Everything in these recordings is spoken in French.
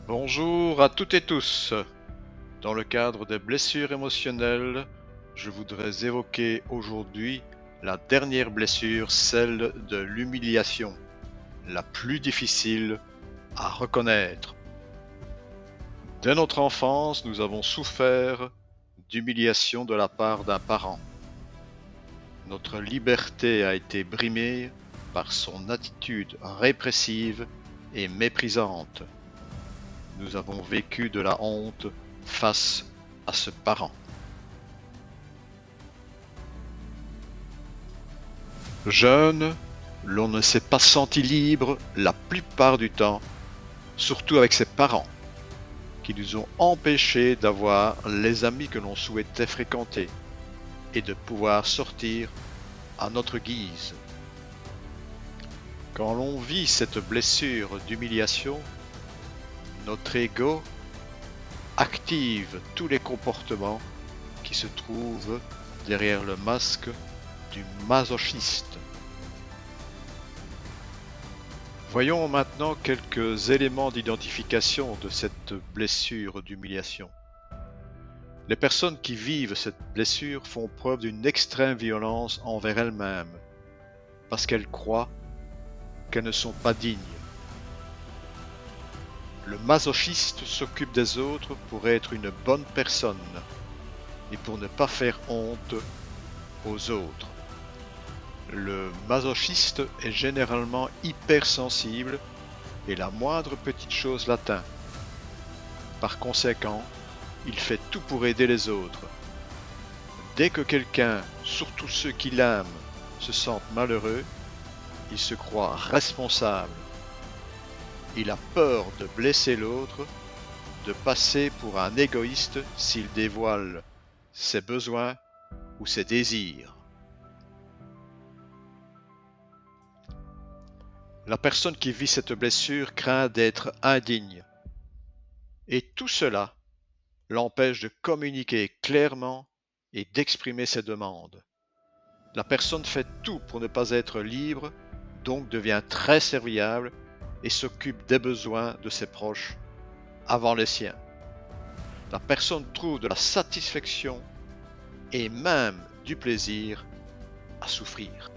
Bonjour à toutes et tous. Dans le cadre des blessures émotionnelles, je voudrais évoquer aujourd'hui la dernière blessure, celle de l'humiliation, la plus difficile à reconnaître. Dès notre enfance, nous avons souffert d'humiliation de la part d'un parent. Notre liberté a été brimée par son attitude répressive et méprisante. Nous avons vécu de la honte face à ce parent. Jeune, l'on ne s'est pas senti libre la plupart du temps, surtout avec ses parents, qui nous ont empêchés d'avoir les amis que l'on souhaitait fréquenter et de pouvoir sortir à notre guise. Quand l'on vit cette blessure d'humiliation, notre ego active tous les comportements qui se trouvent derrière le masque du masochiste. Voyons maintenant quelques éléments d'identification de cette blessure d'humiliation. Les personnes qui vivent cette blessure font preuve d'une extrême violence envers elles-mêmes, parce qu'elles croient qu'elles ne sont pas dignes. Le masochiste s'occupe des autres pour être une bonne personne et pour ne pas faire honte aux autres. Le masochiste est généralement hypersensible et la moindre petite chose l'atteint. Par conséquent, il fait tout pour aider les autres. Dès que quelqu'un, surtout ceux qui l'aiment, se sentent malheureux, il se croit responsable. Il a peur de blesser l'autre, de passer pour un égoïste s'il dévoile ses besoins ou ses désirs. La personne qui vit cette blessure craint d'être indigne. Et tout cela l'empêche de communiquer clairement et d'exprimer ses demandes. La personne fait tout pour ne pas être libre, donc devient très serviable et s'occupe des besoins de ses proches avant les siens. La personne trouve de la satisfaction et même du plaisir à souffrir.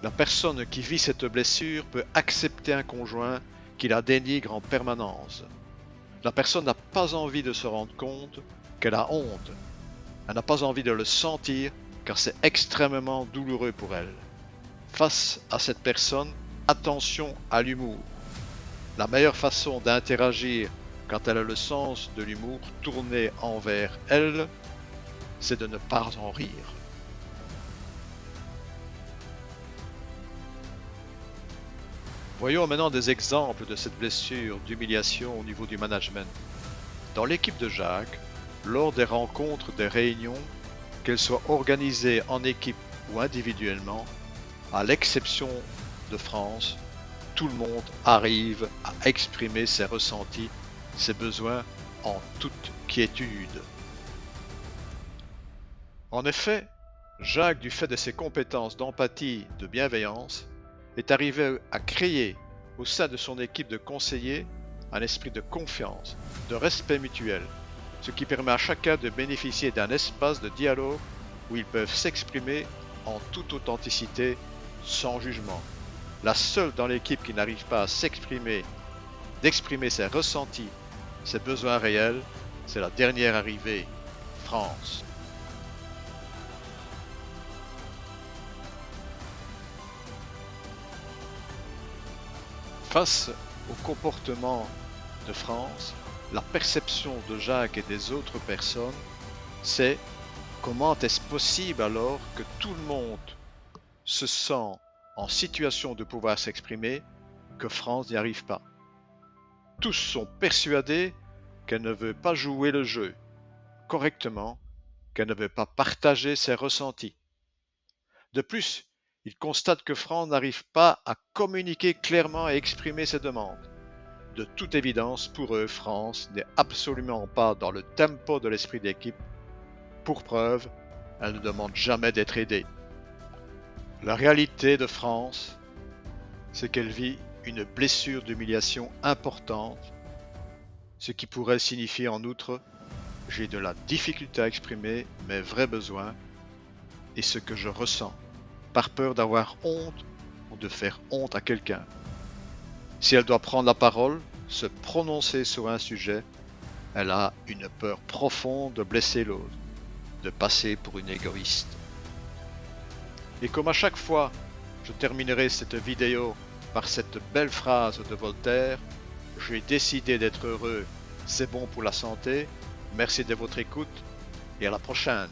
La personne qui vit cette blessure peut accepter un conjoint qui la dénigre en permanence. La personne n'a pas envie de se rendre compte qu'elle a honte. Elle n'a pas envie de le sentir car c'est extrêmement douloureux pour elle. Face à cette personne, attention à l'humour. La meilleure façon d'interagir quand elle a le sens de l'humour tourné envers elle, c'est de ne pas en rire. Voyons maintenant des exemples de cette blessure d'humiliation au niveau du management. Dans l'équipe de Jacques, lors des rencontres, des réunions, qu'elles soient organisées en équipe ou individuellement, à l'exception de France, tout le monde arrive à exprimer ses ressentis, ses besoins en toute quiétude. En effet, Jacques, du fait de ses compétences d'empathie, de bienveillance, est arrivé à créer au sein de son équipe de conseillers un esprit de confiance, de respect mutuel, ce qui permet à chacun de bénéficier d'un espace de dialogue où ils peuvent s'exprimer en toute authenticité, sans jugement. La seule dans l'équipe qui n'arrive pas à s'exprimer, d'exprimer ses ressentis, ses besoins réels, c'est la dernière arrivée, France. Face au comportement de France, la perception de Jacques et des autres personnes, c'est comment est-ce possible alors que tout le monde se sent en situation de pouvoir s'exprimer, que France n'y arrive pas. Tous sont persuadés qu'elle ne veut pas jouer le jeu correctement, qu'elle ne veut pas partager ses ressentis. De plus, ils constatent que France n'arrive pas à communiquer clairement et exprimer ses demandes. De toute évidence, pour eux, France n'est absolument pas dans le tempo de l'esprit d'équipe. Pour preuve, elle ne demande jamais d'être aidée. La réalité de France, c'est qu'elle vit une blessure d'humiliation importante, ce qui pourrait signifier en outre j'ai de la difficulté à exprimer mes vrais besoins et ce que je ressens, par peur d'avoir honte ou de faire honte à quelqu'un. Si elle doit prendre la parole, se prononcer sur un sujet, elle a une peur profonde de blesser l'autre, de passer pour une égoïste. Et comme à chaque fois, je terminerai cette vidéo par cette belle phrase de Voltaire, j'ai décidé d'être heureux, c'est bon pour la santé. Merci de votre écoute et à la prochaine.